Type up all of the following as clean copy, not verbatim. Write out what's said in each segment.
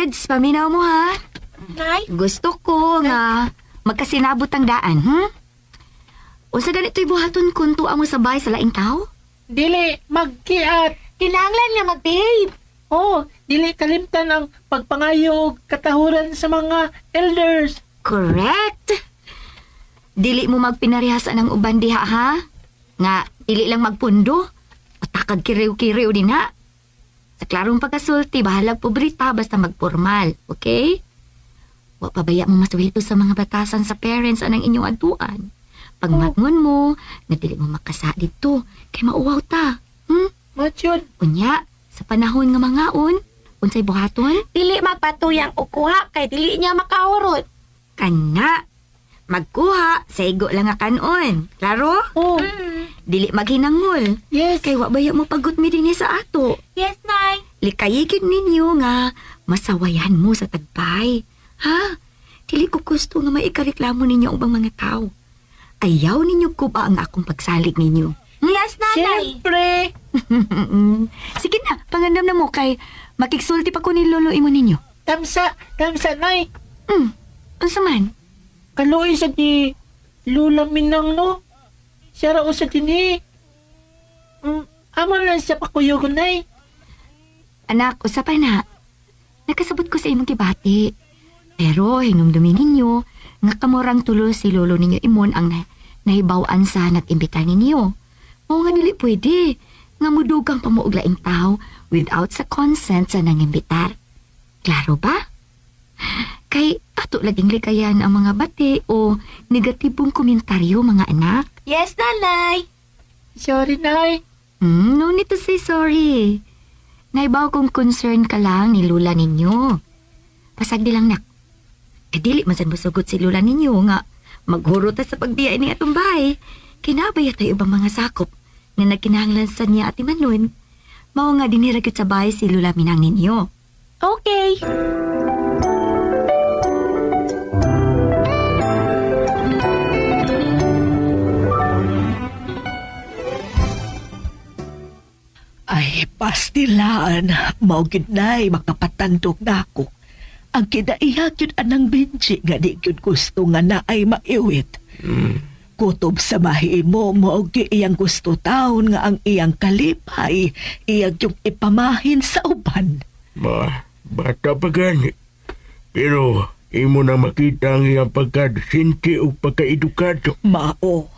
Mads, paminaw mo ha. Nay? Gusto ko nga magkasinabot ang daan, O sa ganito'y buhaton kung tuwa mo sabay sa laing tao? Dili, magkiat. Kinahanglan nga mag-behave. Oh, dili kalimtan ang pagpangayog, katahuran sa mga elders. Correct. Dili mo magpinarihasa ng uban diha ha? Nga, dili lang magpundo. Patakag kiriw-kiriw din ha. Sa klarong pagkasulti, bahalag pobrita basta magpormal, okay? Wa pabaya mo masuhito sa mga batasan sa parents anang inyong aduan. Pag magngon mo, nga dili mo makasa dito, kay mauwaw ta. Machod. Unya, sa panahon nga mangaon, unsay buhaton? Dili magpatuyang o kuha kay dili niya makahurot. Kana. Magkuha, sa igo lang nga kanon. Klaro? Oh, Dili maghinangol. yes. Kay wa baya mo pagod mi dinhi sa ato. Yes, Nay. Likayigid ninyo nga masawayan mo sa tagbay. Ha? Dili ko gusto nga maikareklamo ninyo ang ubang mga tao. Ayaw ninyo ko ba ang akong pagsalig ninyo? Yes, Nanay. Siyempre. Sige na, pangandam na mo kay makiksulti pa ko ni Lolo imo ninyo. Tamsa, nay. Unsa man? Kaluoy sa di Lula Minang, no? Siya raw sa dini. Amo lang siya pakuyog, nay. Anak, usapan na. Nakasabot ko sa imong gibati. Pero hinumdumi ninyo nga kamurang tulo si Lolo ninyo imon ang nahibawan sa nag-imbita ninyo. Mao nga dili pwede nga mudugang pamuuglaing tao without sa consent sa nangimbitar. Klaro ba? Kay ato laging likayan ang mga bati o negatibong komentaryo mga anak. Yes, Nanay. Sorry, nay. No need to say sorry. Naibaw kong concern ka lang ni Lula ninyo. Pasagdi lang nak. Dili man sad mosugot si Lula ninyo nga maghurot sa pagbiya ni atong bahay. Kinabaya tayo ibang mga sakop nga nagkinahanglan sa niya at imanon. Mao nga diniragyot sa bahay si Lula Minang ninyo. Okay. Ay, pastilaan, maugid na'y makapatandog na ako. Ang kinaiyak yun anang Benji nga di yun gusto nga na ay maiwit. Kutob sa mahi mo, maugid iyang gusto taon nga ang iyang kalipay, iyang yung ipamahin sa uban. Bata pa gani. Pero imo na makita ang iyang pagkasinti o pagkaedukado. Mao,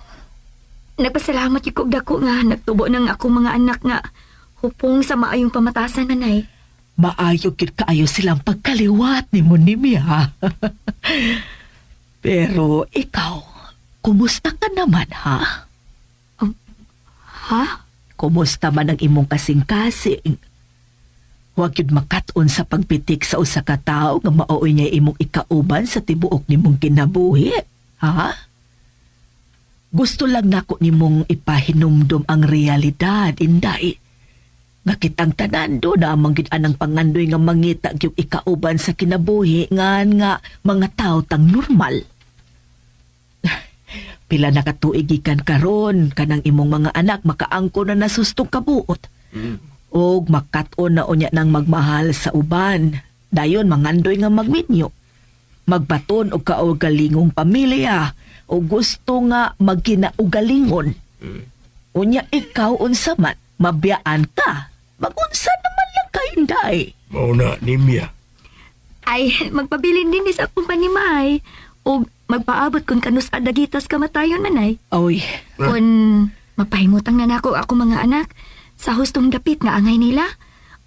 Nagpasalamat yung kog dako nga nagtubo ng akong mga anak nga hupong sa maayong pamatasan nanay. maayo gid kaayo silang pagkaliwat ni mo ni Mia. Pero ikaw, kumusta ka naman ha? Ha? Kumusta man ang imong kasing-kasing? Huwag yun makaton sa pagpitik sa usa ka tao nga maoy niya imong ikauban sa tibuok nimong kinabuhi. Ha? Gusto lang nako nimong ipahinumdum ang realidad, Inday. Nga kitang tanando na manggid anang pangandoy nga mangita gyud ikauban sa kinabuhi nga mga tao tang normal. Pila na katuig gikan karon kanang imong mga anak makaangko na nasustong kabuot. Og makat-on na unya nang magmahal sa uban. Dayon mangandoy nga magminyo. Magbaton og kaugalingong pamilya o gusto nga magkinaugalingon. Unya ikaw unsa man mabiyaan ka. Magunsa naman lang ka, Inday. Mauna ni Mia. Ay, magpabilin din sa akong panimay. O magpaabot kung kanus adagitas kamatayon nanay. Oy, Kung mapahimutang na nako ako mga anak sa hustong dapit nga angay nila,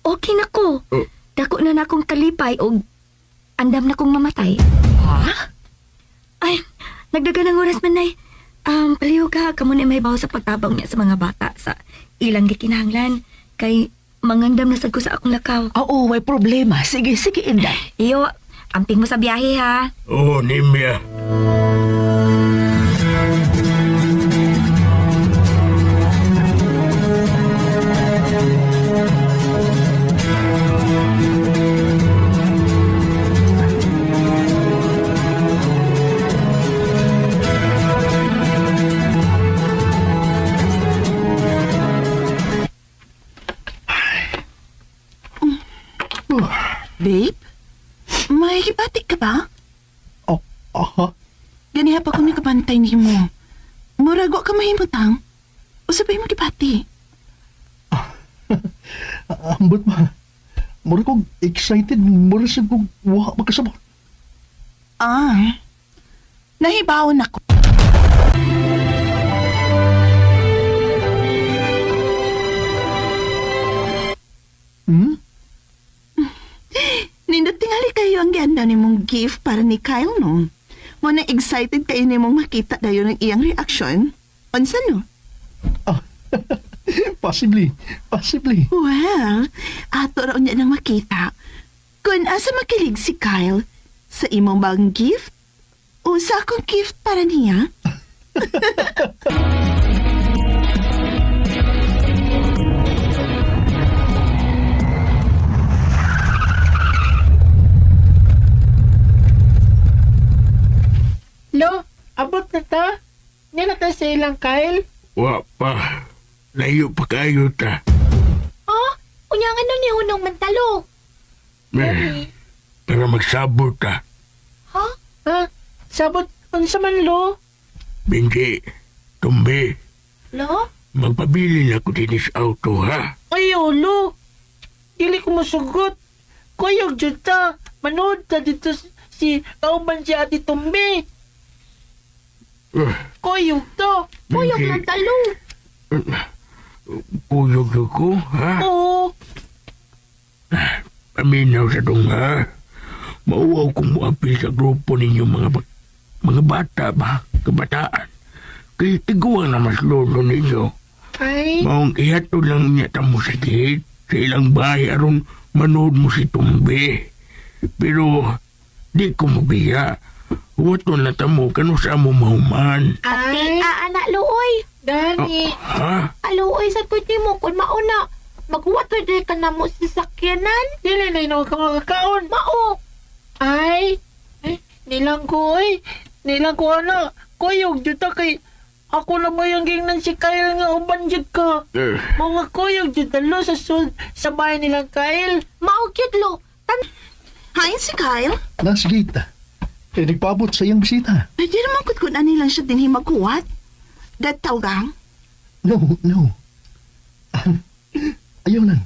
okay na ko. Dako na nakong kalipay o andam na kong mamatay. ha? Ay, nagdagan ng oras man nay. Paliw ka, kamo na may baho sa pagtabang niya sa mga bata sa ilang gikinahanglan. Kay mangandam na sad ko sa akong lakaw. Oo, may problema. Sige, sige, Inday. Iyo, amping mo sa biyahe ha. Oo, ni Mia. Babe, May gibati ka ba? Oh, aha. Ganiha pa kung nakabantay ni mo. Murag wa ka mahimutang. Usapay mo gibati. Ambot ba? Mura kong excited. Mura sa kong wa makasabot. Nahibawon ako. Hmm? Nindot tingali kayo ang ganda ni mong gift para ni Kyle, no? Muna excited kayo ni mong makita dayo ng iyang reaction. Unsa, no? Possibly. Well, ato raw niya nang makita. Kung asa makilig si Kyle, sa imong bang gift? O sa akong gift para niya? Lo, abot na ta. Nga na ta sa ilang Kyle. Wa pa. Layo pa kayo ta. Oh, unyang ano ni Hunong Mantalo? Para magsabot ta. Ha? Ha? Sabot, unsa man lo? Binti, tumbi, Lo? magpabili na ko din sa auto ha. Ay, lo. Dili ko masugot. Kuyog dyan ta. Manood ta dito si kauban si Ate Tumbi. Kuyog to. Puyog Binti, Mantalo. Kuyog ko ha. Oo. Paminaw sa dong ha. Mauwaw kong muapil sa grupo ninyo mga bata ba, kabataan. Kaya tiguan na mas lolo ninyo. Ay. Maong ihato lang niya tamo sa gate sa ilang bahay aron manood mo si Tumbi. Pero di ko mabiya. Wato na tamo kano sa mo mahuman. Ate, anak Luoy. Dani. Ha? Aluoy sa pwede mo kung mauna. Magwato din ka na mo sa sakyanan. Dili na ino ka makakaon. Mao. Ay. Nilang ko ay. Nilang ko ana. Kuyog dyan ta kay. Ako na mo yung gingnan si Kyle nga uban dyan ka. Mga kuyog dyan talo sa bahay nilang Kyle. Mao cute lo. Hi, si Kyle. Nasa gate. Nagpaabot sa iyang bisita. Pwede naman kung ani lang siya din magkuwat. Dataw gang. No. Ayaw lang.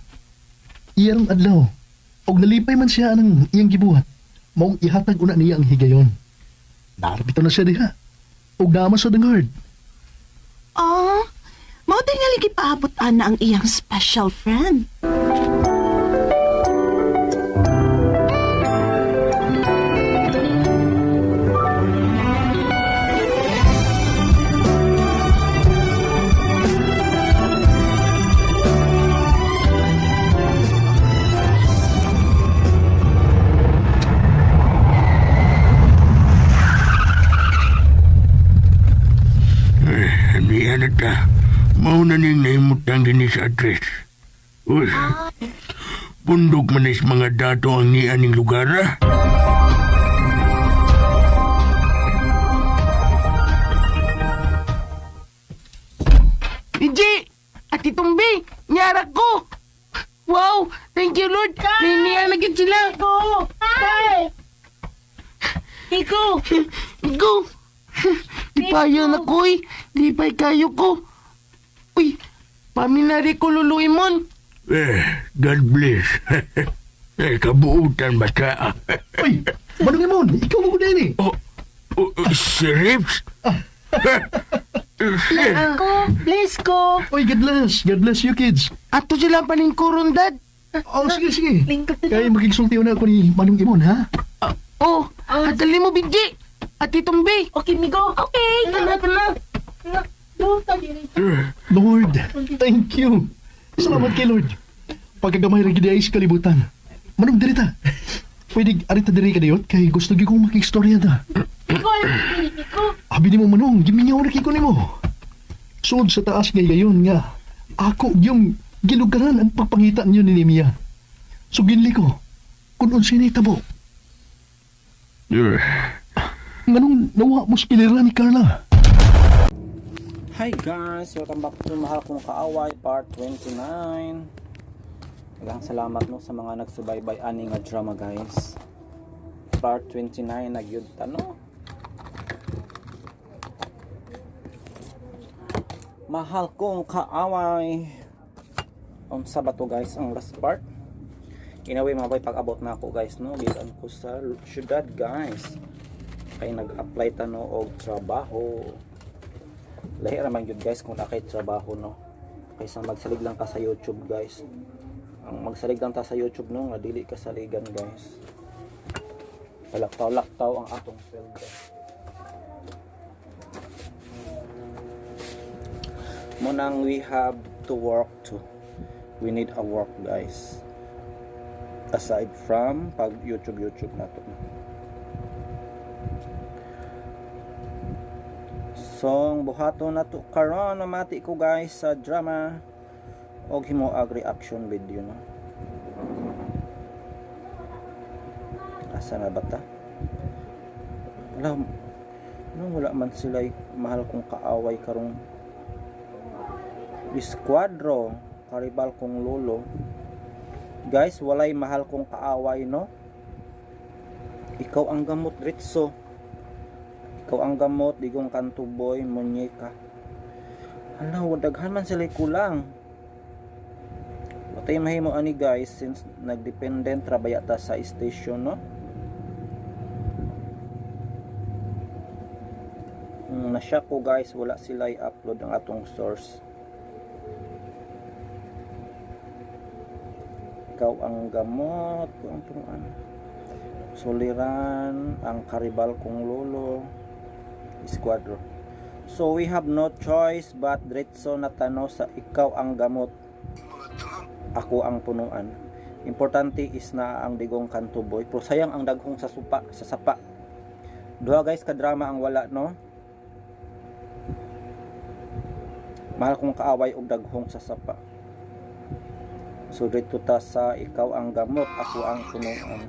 Iyarong adlaw. Og nalipay man siya ng iyang gibuhat. Maong ihatag una niya ang higayon. Narapito na siya diha. Og naman sa dangard. Mao din nga lagi paabot ana ang iyang special friend. Aniya na ta. Mauna ning naimutang din sa address. Uy. Bundok man is mga dato ang nianing lugar ha. Hindi! Ate Tumbi! Nyara ko! Wow! Thank you, Lord! Niniya na gid sila! Iko! Kyle! Iko! Ipayo na ko eh! Lipay kayo ko! Uy! Paminari ko luluimon! God bless. Kabuutan ba ka? Uy! Manong Imon! Ikaw mo ko din eh! Si Rips? Bless ko! Uy, God bless you kids! Ato sila paningkuron, Dad! Oh, sige. Kaya magigsultiw na ako ni Manong Imon, ha? Oh! Hadali mo, Bigji! Ate Tumbi! Okay, Migo! Okay! Tala! Lord, thank you. Salamat kay Lord. Pagkagamay rin gidi ay sa kalibutan. Manong dirita. Pwede arita diri ka diyot kay gusto gi kong makikistorya ta. Abi ni mo manong, giminyaw na kiko ni mo. Sud sa taas ngay gayon nga. Ako yung gilugaran ang pagpangita niyo ni Nehemia. So ginli ko, kung unsay na itabo. Nganong nawa mo sa kilira ni Carla? Hi guys! Welcome back to Mahal Kong Kaaway Part 29. Magang salamat no sa mga nagsubaybay ani nga drama guys. part 29 nagyud tano. Mahal kong kaaway. Sa bato guys ang last part. Inaway mabay pag-abot na ako guys no. Gikan ko sa syudad guys. Kay nag-apply tano og trabaho. Lahi raman yun guys kung nakay trabaho no. Kaysa magsalig lang ka sa YouTube guys. Ang magsalig lang ta sa YouTube no nga dili ka saligan guys. Palaktaw-laktaw ang atong sweldo. Munang we have to work too. We need a work guys. Aside from pag YouTube na to. So, ang buhato na to karon mamati ko guys sa drama og himo ag reaction video no. Asa na bata? Wala man sila mahal kong kaaway karong Esquadro, karibal kong lolo. Guys, walay mahal kong kaaway no. Ikaw ang gamot Ritso. Ikaw ang gamot digong kantuboy munyeka. Hala, daghan man sila kulang. Watay mahimo ani guys since nagdependent trabaya ta sa station no. Nasya ko guys wala sila i-upload ang atong source. Ikaw ang gamot ang punuan. Suliran ang karibal kong lolo. Esquadro. So we have no choice but diretso na tanaw sa ikaw ang gamot. Ako ang punuan. Importante is na ang digong kantuboy. Pero sayang ang daghong sa sapa. Duha guys ka drama ang wala no. Mahal kong kaaway og daghong sa sapa. So dito ta sa ikaw ang gamot, ako ang punuan.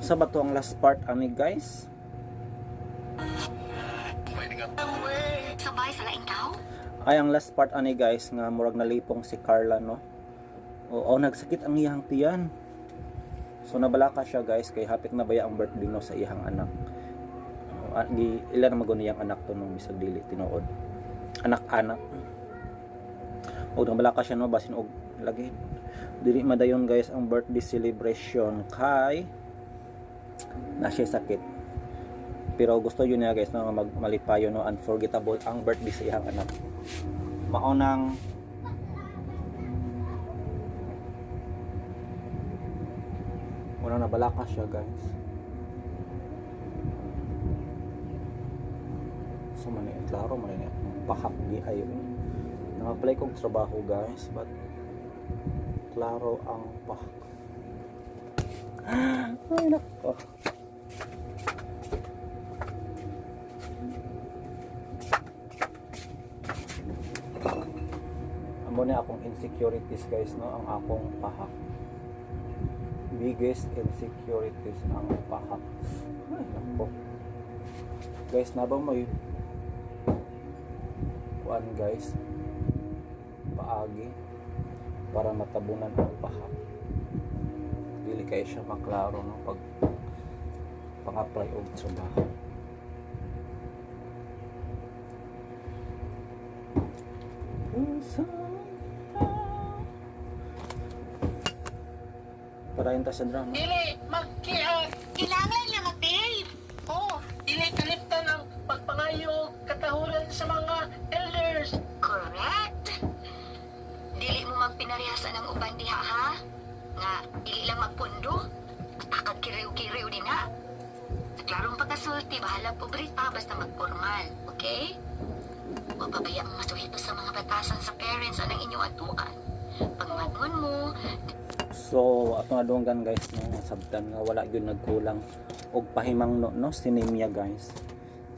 Sa bato ang last part ani guys. Sabay sa laing tao? Ay ang last part ani guys nga murag nalipong si Carla no. Oo, nagsakit ang iyang tiyan. So nabalaka siya guys kay hapit na baya ang birthday no sa iyang anak. Ilan na magun iyang anak to nung bisag dili tinuod. Anak-anak. O nabalaka siya no basin og lagi. Dili madayon guys ang birthday celebration kay na siya sakit. Pero gusto yun niya guys no malipayo no unforgettable ang birthday sa iyang anak. Maunang nabalaka siya guys. So man klaro man ni pahap di ayo. Na-apply kong trabaho guys but klaro ang pahak. Ay nako. Amo na akong insecurities guys no ang akong pahak. Biggest insecurities ang pahak. Ay nako. Guys nabang may kuan guys paagi para matabunan ang pahak. Dili kay siya maklaro no pag pang-apply og trabaho. Parayin ta sa drama. Dili magkiag. Kailangan lang mag-behave. Oh, dili kaliptan ang pagpangayo katahulan sa mga elders. Correct. Dili mo magpinarihasa ng uban diha ha? Nga, dili lang magpundo. Akag kiriw-kiriw din ha? Sa klarong pagkasulti, bahala pobrita basta magpormal, okay? Huwag pabayaan masuhito sa mga batasan sa parents anang inyong atuan. Pangmadmon mo, So, atong adunggan guys no, sabtan nga wala gyud nagkulang og pahimang no sinemya guys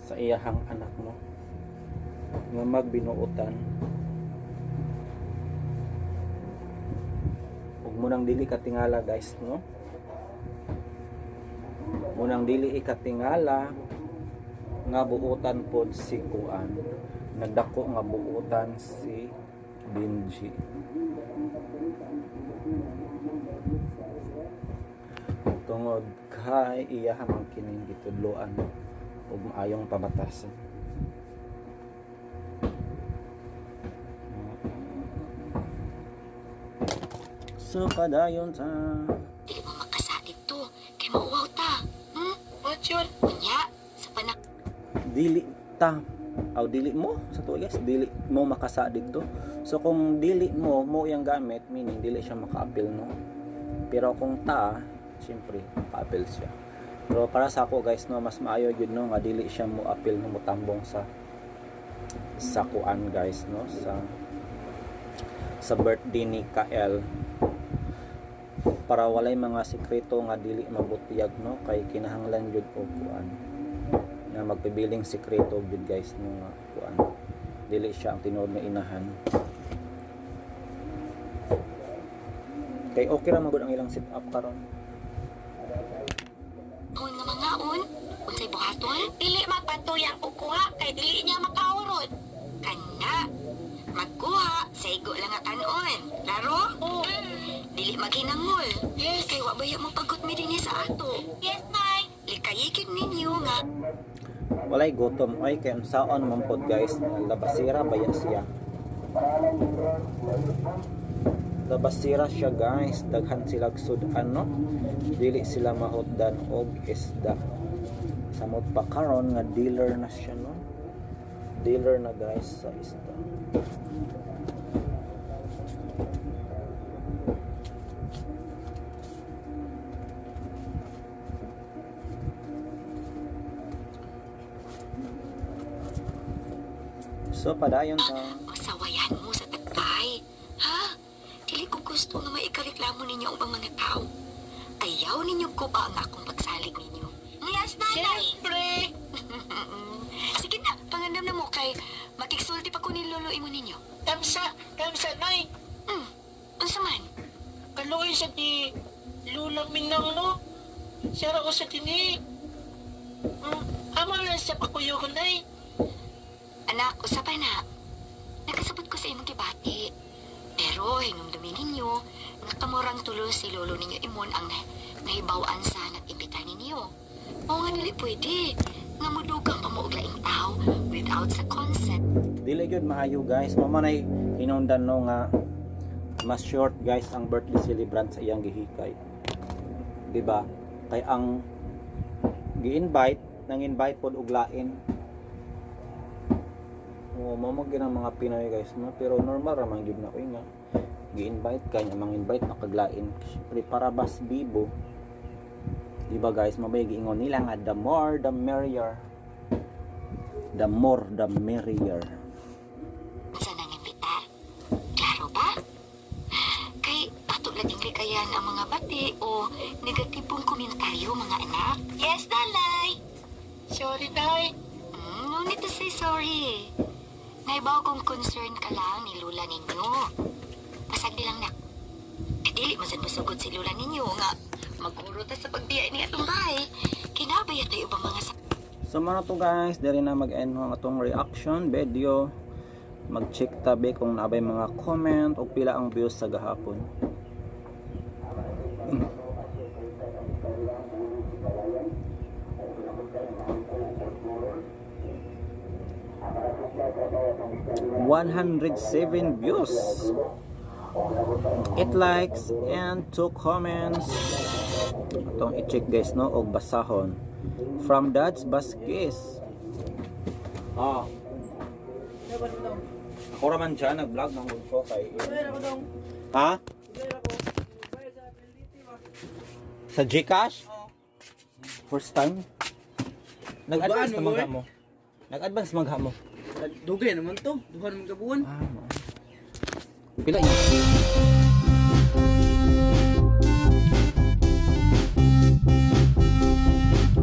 sa iyahang anak no. Nga magbinuotan. munang dili katingala guys, no? Munang dili ikatingala nga buutan pod si Kuan. Nagdako nga buutan si Benji. Tungod kay iya hamang kining gitudloan ug maayong pabatasan. So padayon ta. Dili mo makasakit to. Kay mauwaw ta. What yun? Kunya, sa panak... Dili ta aw dili mo sa tuwa guys, dili mo makasa dito. So kung dili mo yung gamit, meaning dili siya maka-appeal, no? Pero kung ta, siyempre maka-appeal siya. Pero para sa ako guys, no, mas maayo yun, no, nga dili siya mo appeal, no, mo tambong sa kuan guys, no, sa birthday ni Kael, para walay mga sekreto nga dili mabutiyag, no, kay kinahanglan jud og kuan na magpibiling sekreto jud guys, no, nga kuan dili siya ang tinuod nga inahan. Kay okay ra magud ang ilang set up karon. Noon nga mga un, unsay buhaton? Dili magpatuyang og kuha kay dili niya makaurod. Kana, magkuha, sa igo lang nga kanon. Laro? Oo. Dili maghinangol. Yes. Kay wa baya mo pagod mi dinhi sa ato. Yes, Nay. Likayikid ninyo nga. Walay gutom ay kay unsaon man pod guys, labasira baya siya. Labasira siya guys, daghan sila sudan, no? Dili sila mahutdan og isda. Samot pa karon nga dealer na siya, no? Dealer na guys sa isda. So padayon ta. Masawayan mo sa tagay. Ha? Dili ko gusto nga maikareklamo ninyo ang mga tao. Ayaw ninyo ko ba ang akong pagsalig ninyo? Yes, Nanay. Siyempre! Sige na, pangandam na mo kay makiksulti pa ko ni Lolo imo ninyo. Kamsa, Nay. Unsa man? Kaluoy sa di Lula Minang, no? Siyara ko sa tini. Amo lang sa pakuyo ko, Nay. Anak, usapay na. Nagkasabot ko sa imong gibati. Pero hinumdumi ninyo, nga kamurang tulo si Lolo ninyo imon ang nahibawan sa nag-imbita ninyo. O nga dili pwede. Nga mudugang pa mo og laing tao without sa consent. Dili gyud maayo guys, mamanay hinungdan, no, nga mas short guys ang birthday celebrant sa iyang gihikay. Diba? Kay ang gi-invite, nang-invite pod og lain. Mamag ang mga Pinoy guys, no? Pero normal raman gyud na ko nga gi-invite kanya mang-invite makaglain. Siyempre para bas bibo. Diba guys, mabay giingon nila nga the more the merrier. The more the merrier. Sa nang imbita? Klaro ba? Kay ato laging likayan ang mga bati o negatibong komentaryo mga anak. Yes, Nanay. Sorry, Nay. No need to say sorry. Naibaw kong concern ka lang ni Lula ninyo. Pasagdi lang na. Dili masan masugod si Lula ninyo nga maguro ta sa pagbiya ni atong bahay. Kinabaya tayo ba mga sa... So mga to guys, diri na mag-end ang atong reaction video. Mag-check tabi kung naabay mga comment o pila ang views sa gahapon. ...107 views, 8 likes and 2 comments. Itong i-check guys, no, og basahon from Dads Vasquez. Ako raman dyan, nag-vlog ng ko kay... Ha? Sa Gcash? First time? Nag-advance na magha mo? Nag-advance magha mo? Dugay naman to. Duhan naman kabuan. Pila yun?